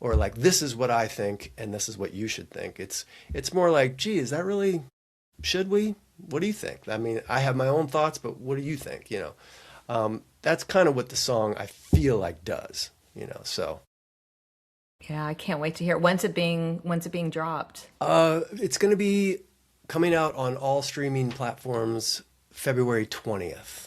or like, this is what I think and this is what you should think. It's more like, gee, is that really, should we? What do you think? I mean, I have my own thoughts, but what do you think? That's kind of what the song, I feel like, does, so. Yeah, I can't wait to hear it. When's it being dropped? It's going to be coming out on all streaming platforms February 20th.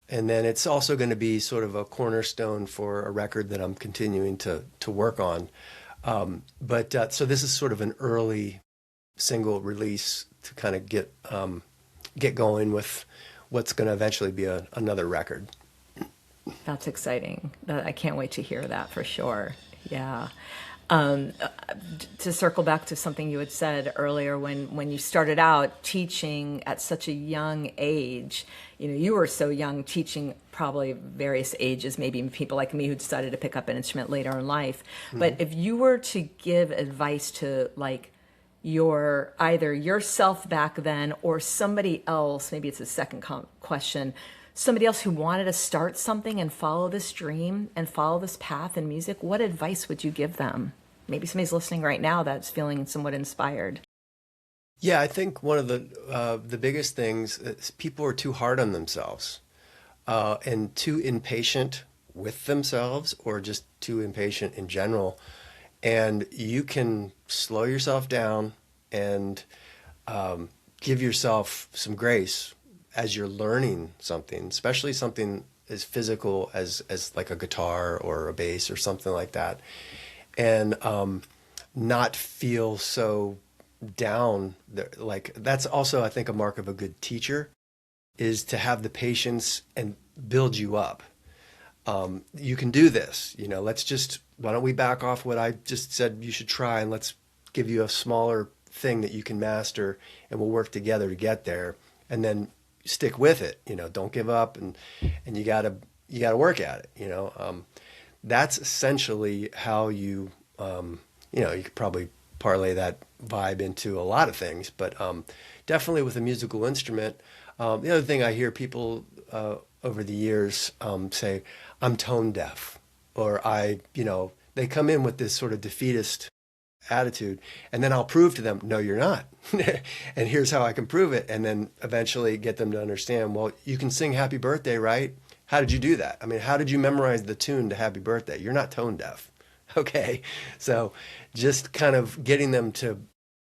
And then it's also going to be sort of a cornerstone for a record that I'm continuing to work on. So this is sort of an early single release to kind of get going with what's going to eventually be another record. That's exciting. I can't wait to hear that for sure. Yeah. To circle back to something you had said earlier, when you started out teaching at such a young age, you were so young, teaching probably various ages, maybe people like me who decided to pick up an instrument later in life. Mm-hmm. But if you were to give advice to like either yourself back then or somebody else, maybe it's a second question, somebody else who wanted to start something and follow this dream and follow this path in music, what advice would you give them? Maybe somebody's listening right now that's feeling somewhat inspired. Yeah, I think one of the biggest things is people are too hard on themselves, and too impatient with themselves, or just too impatient in general. And you can slow yourself down and give yourself some grace as you're learning something, especially something as physical as like a guitar or a bass or something like that, and not feel so down. Like, that's also, I think, a mark of a good teacher, is to have the patience and build you up. You can do this, why don't we back off what I just said you should try, and let's give you a smaller thing that you can master, and we'll work together to get there. And then stick with it, don't give up, and you gotta work at it, That's essentially how you could probably parlay that vibe into a lot of things, but definitely with a musical instrument. The other thing I hear people over the years say, I'm tone deaf, or they come in with this sort of defeatist attitude, and then I'll prove to them, no, you're not. And here's how I can prove it. And then eventually get them to understand, well, you can sing Happy Birthday, right? How did you do that? I mean, how did you memorize the tune to Happy Birthday? You're not tone deaf. Okay. So just kind of getting them to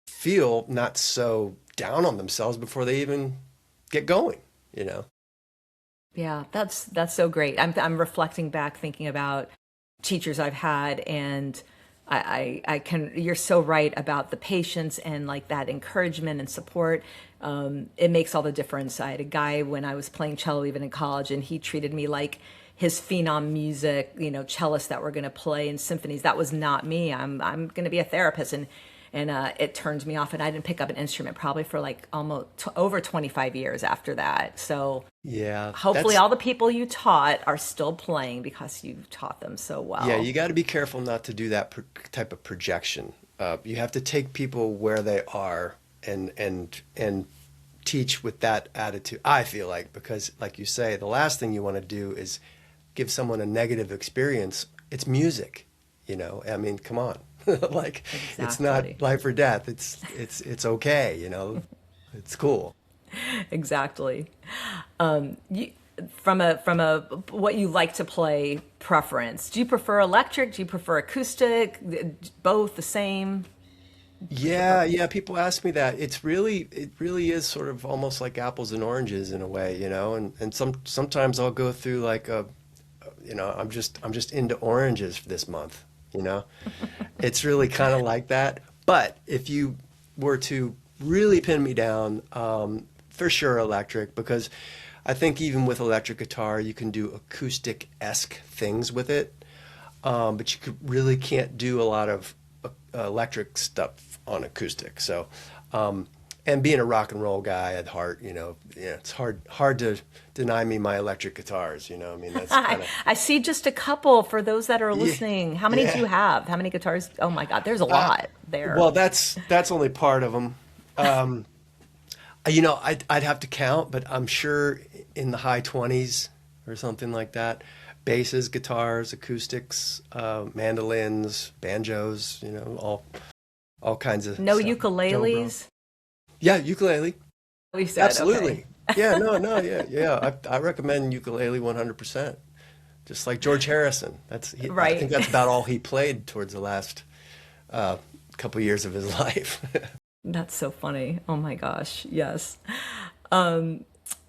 feel not so down on themselves before they even get going, Yeah, that's so great. I'm reflecting back, thinking about teachers I've had, and you're so right about the patience and like that encouragement and support. It makes all the difference. I had a guy when I was playing cello, even in college, and he treated me like his phenom music, cellist that we're going to play in symphonies. That was not me. I'm going to be a therapist. and it turned me off, and I didn't pick up an instrument probably for like almost over 25 years after that. So Yeah, hopefully that's all the people you taught are still playing because you taught them so yeah. well. You got to be careful not to do that type of projection. You have to take people where they are and teach with that attitude. I feel like because, like you say, the last thing you want to do is give someone a negative experience. It's music, you know. I mean, come on, like it's not Exactly. life or death. It's okay, you know. It's cool. Exactly. You, from a what you like to play preference, do you prefer electric? Do you prefer acoustic? Both the same? What's your Yeah, preference? yeah, people ask me that. It really is sort of almost like apples and oranges in a way, you know. And sometimes I'll go through like you know, I'm just into oranges for this month, you know. It's really kind of like that. But if you were to really pin me down, for sure electric, because I think even with electric guitar, you can do acoustic-esque things with it. But you really can't do a lot of electric stuff on acoustic. So, and being a rock and roll guy at heart, you know, yeah, it's hard to deny me my electric guitars. You know, I mean that's kind of I see just a couple for those that are yeah, listening. How many do yeah. you have? How many guitars? Oh my God, there's a Uh, lot there. well, that's only part of them. You know, I'd have to count, but I'm sure in the high 20s or something like that. Basses, guitars, acoustics, mandolins, banjos, you know, all kinds of No stuff. Dobro. ukuleles? Yeah, ukulele. We said, okay. Absolutely. Yeah, no, no, yeah, yeah. I recommend ukulele 100%. Just like George Harrison. I think Right. that's about all he played towards the last uh, couple years of his life. That's so funny. Oh my gosh. Yes. Um,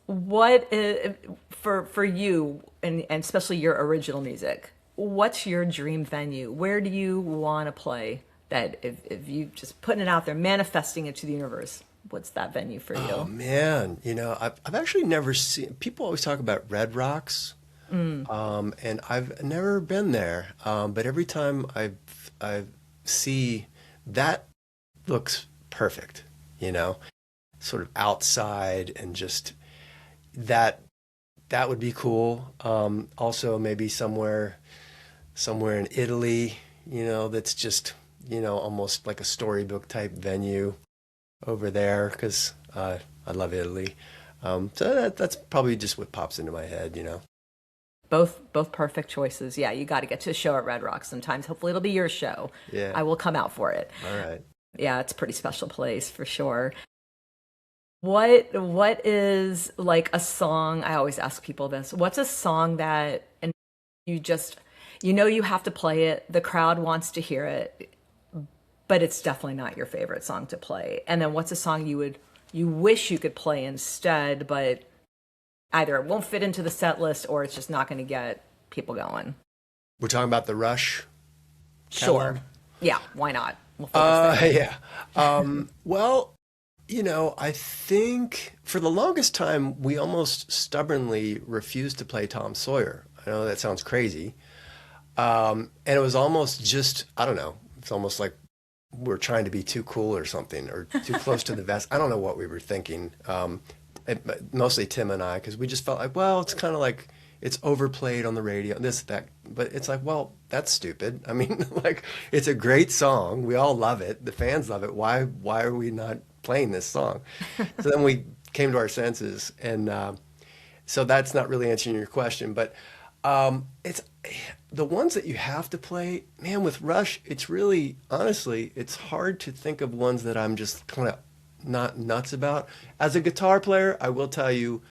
what is, for you and especially your original music, what's your dream venue? Where do you want to play that if you just putting it out there, manifesting it to the universe, what's that venue for Oh you? man, you know, I've actually never seen. People always talk about Red Rocks, and I've never been there. But every time I see that looks perfect, you know, sort of outside and just that that would be cool. Also, maybe somewhere in Italy, you know, that's just you know almost like a storybook type venue over there because I love Italy. So that's probably just what pops into my head, you know. Both perfect choices. Yeah, you got to get to a show at Red Rock sometimes. Hopefully it'll be your show. Yeah. I will come out for it. All right. Yeah, it's a pretty special place for sure. What is like a song? I always ask people this. What's a song that and you just you know you have to play it, the crowd wants to hear it, but it's definitely not your favorite song to play. And then what's a song you wish you could play instead, but either it won't fit into the set list or it's just not going to get people going. We're talking about the Rush catalog. Sure. Yeah, why not? We'll focus there. Yeah. Well, you know, I think for the longest time we almost stubbornly refused to play Tom Sawyer. I know that sounds crazy. And it was almost just, I don't know, it's almost like we're trying to be too cool or something, or too close to the vest. I don't know what we were thinking. Mostly Tim and I, because we just felt like, well, it's kind of like it's overplayed on the radio, this, that. But it's like, well, that's stupid. I mean, like, it's a great song. We all love it. The fans love it. Why are we not playing this song? So then we came to our senses, and so that's not really answering your question, but it's the ones that you have to play, man, with Rush, it's really, honestly, it's hard to think of ones that I'm just kind of not nuts about. As a guitar player, I will tell you,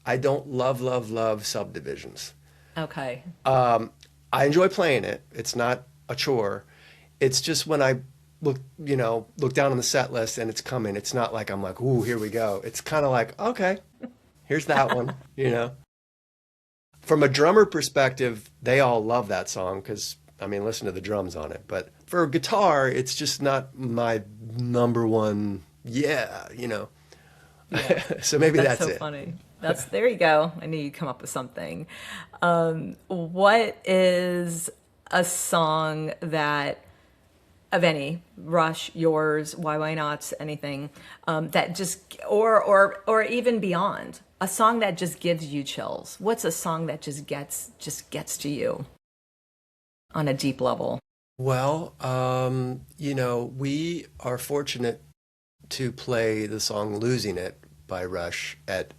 I don't love subdivisions. Okay. I enjoy playing it. It's not a chore. It's just when I look down on the set list and it's coming, it's not like I'm like, ooh, here we go. It's kind of like, okay, here's that one, you know. From a drummer perspective, they all love that song because, I mean, listen to the drums on it. But for guitar, it's just not my number one, yeah, you know. Yeah. So maybe That's that's so it. funny. That's there you go. I knew you'd come up with something. What is a song that of any, Rush, yours, YYNOT's, anything, that just, or even beyond, a song that just gives you chills? What's a song that just gets to you on a deep level? Well, we are fortunate to play the song Losing It by Rush at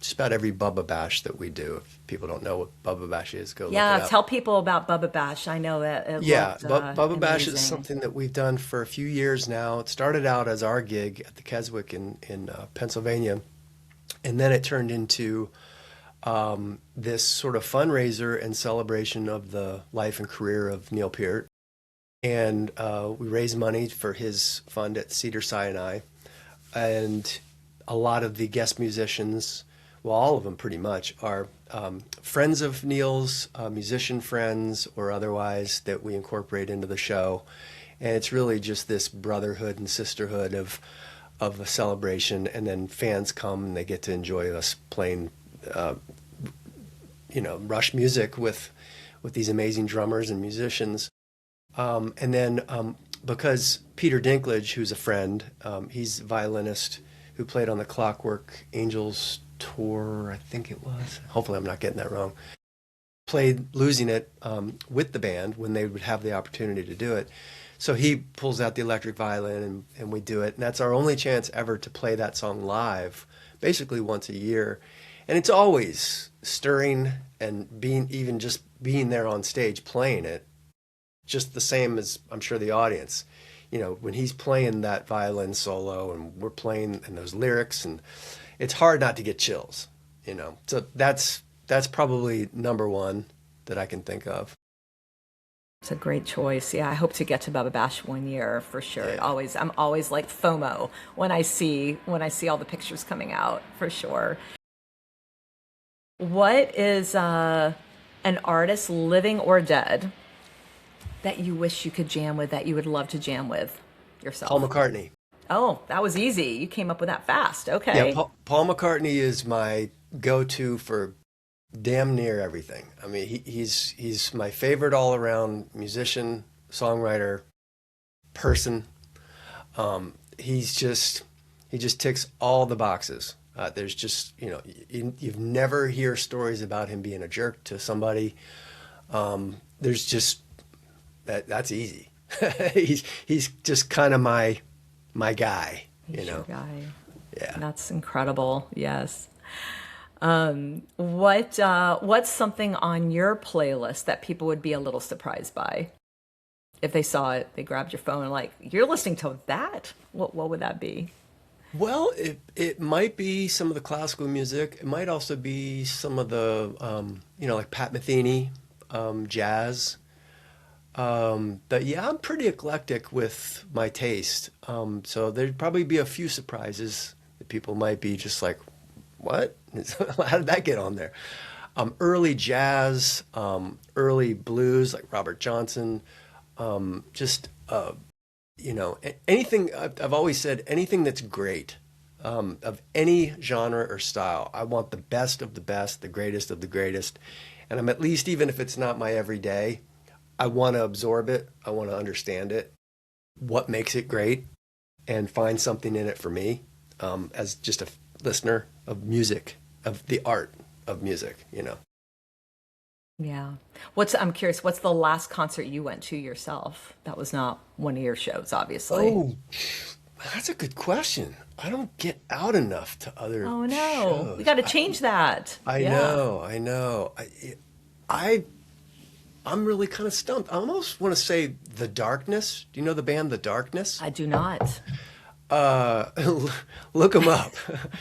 just about every Bubba Bash that we do. If people don't know what Bubba Bash is, go look it Yeah, up. tell people about Bubba Bash. I know that it Yeah, looked Bubba Bash is amazing. something that we've done for a few years now. It started out as our gig at the Keswick in Pennsylvania, and then it turned into this sort of fundraiser and celebration of the life and career of Neil Peart. And we raised money for his fund at Cedars-Sinai. And a lot of the guest musicians, well, all of them pretty much, are friends of Neil's, musician friends or otherwise, that we incorporate into the show. And it's really just this brotherhood and sisterhood of a celebration. And then fans come and they get to enjoy us playing, Rush music with these amazing drummers and musicians. And then because Peter Dinklage, who's a friend, he's a violinist who played on the Clockwork Angels tour, I think it was. Hopefully I'm not getting that wrong. Played Losing It with the band when they would have the opportunity to do it. So he pulls out the electric violin and we do it. And that's our only chance ever to play that song live, basically once a year. And it's always stirring, and being there on stage playing it, just the same as I'm sure the audience, when he's playing that violin solo and we're playing and those lyrics, and it's hard not to get chills, So that's probably number one that I can think of. It's a great choice. Yeah, I hope to get to Bubba Bash one year for sure. Yeah. I'm always like FOMO when I see all the pictures coming out, for sure. What is an artist, living or dead, that you wish you could jam with, that you would love to jam with yourself? Paul McCartney. Oh, that was easy. You came up with that fast. Yeah, Okay. Paul McCartney is my go-to for damn near everything. I mean, he's my favorite all-around musician, songwriter, person. He just ticks all the boxes. There's just, you've never hear stories about him being a jerk to somebody. There's just that's easy. he's just kind of my guy, He's your guy. Yeah. That's incredible. Yes. What's something on your playlist that people would be a little surprised by? If they saw it, they grabbed your phone and like, you're listening to that? What would that be? Well, it might be some of the classical music. It might also be some of the, like Pat Metheny, jazz. But yeah, I'm pretty eclectic with my taste. So there'd probably be a few surprises that people might be just like, what? How did that get on there? Early jazz, early blues like Robert Johnson, anything. I've always said anything that's great, of any genre or style. I want the best of the best, the greatest of the greatest. And I'm at least, even if it's not my everyday, I want to absorb it. I want to understand it, what makes it great, and find something in it for me, as just a listener of music, of the art of music, Yeah. I'm curious, what's the last concert you went to yourself? That was not one of your shows, obviously. Oh, that's a good question. I don't get out enough to other Oh no. shows. We got to change that. I Yeah. know. I'm really kind of stumped. I almost want to say The Darkness. Do you know the band The Darkness? I do not. Look them up.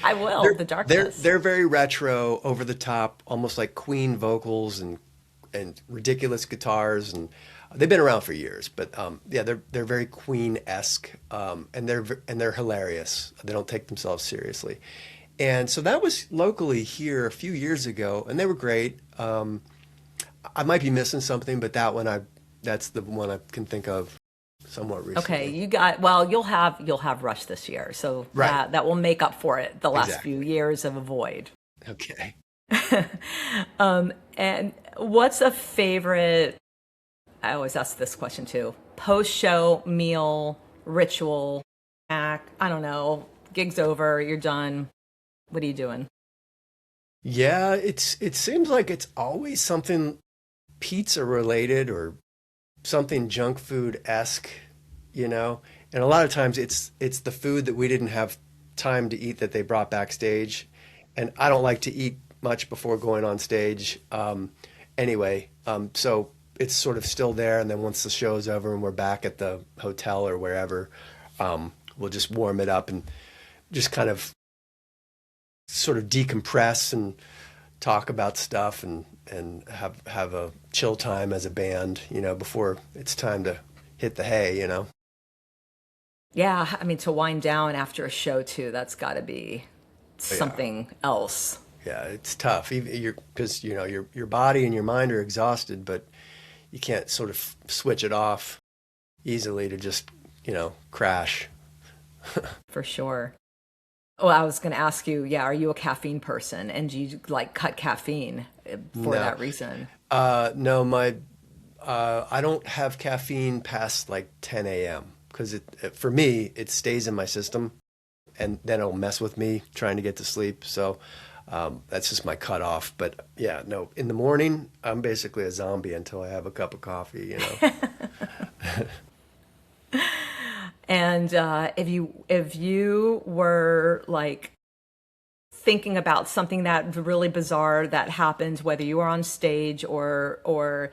I will. They're, The Darkness. they're very retro, over the top, almost like Queen vocals and ridiculous guitars, and they've been around for years. But yeah, they're very Queen-esque, and they're hilarious. They don't take themselves seriously, and so that was locally here a few years ago, and they were great. I might be missing something, but that's the one I can think of somewhat recently. Okay, you'll have Rush this year, so Right. that will make up for it the last Exactly. few years of a void. Okay. And what's a favorite? I always ask this question too. post-show meal ritual, snack, I don't know, gig's over, you're done. What are you doing? Yeah, it seems like it's always something pizza related or something junk food-esque, you know? And a lot of times it's the food that we didn't have time to eat that they brought backstage. And I don't like to eat much before going on stage. So it's sort of still there. And then once the show's over and we're back at the hotel or wherever, we'll just warm it up and just kind of sort of decompress and talk about stuff and have a chill time as a band, you know, before it's time to hit the hay, you know. Yeah, I mean, to wind down after a show too, that's got to be something else. Yeah, it's tough. Because you know your body and your mind are exhausted, but you can't sort of switch it off easily to just, you know, crash. For sure. Well, I was going to ask you, yeah, are you a caffeine person? And do you like cut caffeine for that reason? No, I don't have caffeine past like 10 a.m. because for me, it stays in my system and then it'll mess with me trying to get to sleep. So that's just my cutoff. But yeah, no, in the morning, I'm basically a zombie until I have a cup of coffee, you know. And if you were like thinking about something that really bizarre that happened, whether you were on stage or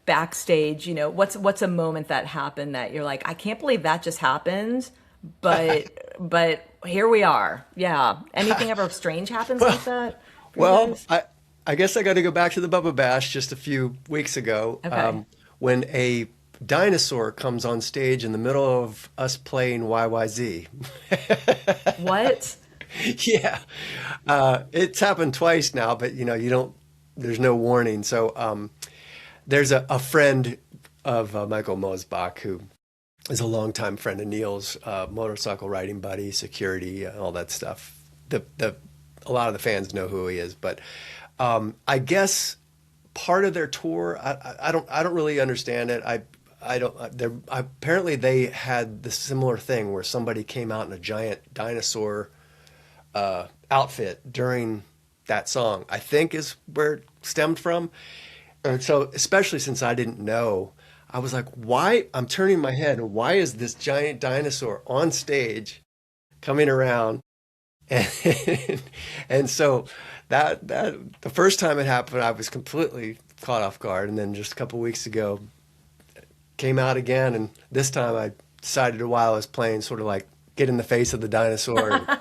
backstage, you know, what's a moment that happened that you're like, I can't believe that just happened, but here we are. Yeah. Anything ever strange happens like that? Well, I guess I got to go back to the Bubba Bash just a few weeks ago, Okay. when a dinosaur comes on stage in the middle of us playing YYZ. What? Yeah. It's happened twice now, but you know, there's no warning. So there's a friend of Michael Mosbach who is a longtime friend of Neil's, motorcycle riding buddy, security, all that stuff. A lot of the fans know who he is, but I guess part of their tour, I don't really understand it. Apparently they had the similar thing where somebody came out in a giant dinosaur outfit during that song, I think is where it stemmed from. And so, especially since I didn't know, I was like, why? I'm turning my head, and why is this giant dinosaur on stage coming around? And, and so that the first time it happened, I was completely caught off guard. And then just a couple weeks ago, came out again, and this time I decided while I was playing, sort of like get in the face of the dinosaur. And,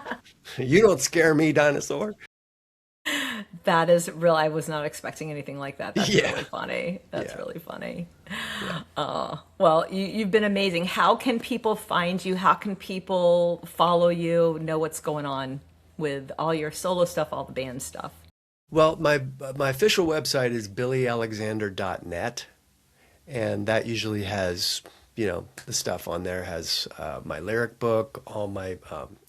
you don't scare me, dinosaur. That is real. I was not expecting anything like that. That's Yeah. really funny. That's Yeah. really funny. Yeah. Well, you've been amazing. How can people find you? How can people follow you, know what's going on with all your solo stuff, all the band stuff? Well, my official website is billyalexander.net, and that usually has, you know, the stuff on there has my lyric book, all my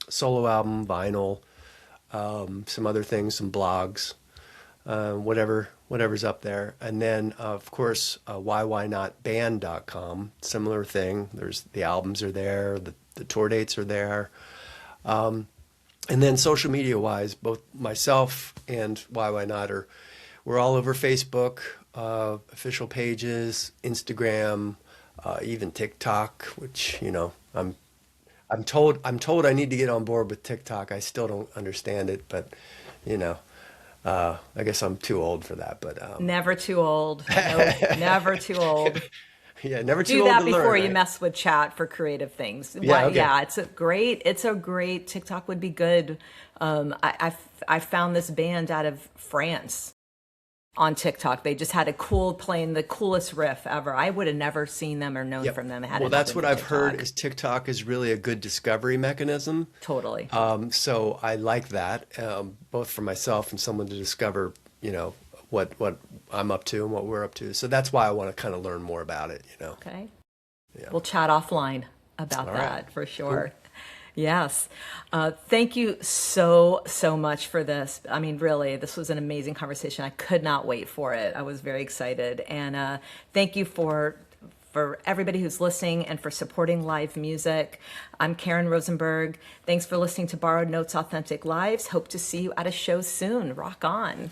solo album, vinyl, some other things, some blogs, whatever's up there. And then, of course, YYNOTband.com, similar thing. There's the albums are there, the tour dates are there. And then social media wise, both myself and YYNOT we're all over Facebook, official pages, Instagram, even TikTok, which, you know, I'm told I need to get on board with TikTok. I still don't understand it, but you know, I guess I'm too old for that. But Never too old. No, never too old. yeah, never too Do old that to before learn, you right? mess with chat for creative things. Yeah, okay. Yeah, it's a great TikTok would be good. I found this band out of France on TikTok. They just had playing the coolest riff ever. I would have never seen them or known Yep. from them. Had Well, it not that's been what for I've heard TikTok. is TikTok is really a good discovery mechanism. Totally. So I like that, both for myself and someone to discover, you know, what I'm up to and what we're up to. So that's why I want to kind of learn more about it, you know. Okay. Yeah. We'll chat offline about All that right. for sure. Yes. Thank you so much for this. I mean, really, this was an amazing conversation. I could not wait for it. I was very excited. And thank you for for everybody who's listening and for supporting live music. I'm Karyn Rosenberg. Thanks for listening to Borrowed Notes Authentic Lives. Hope to see you at a show soon. Rock on.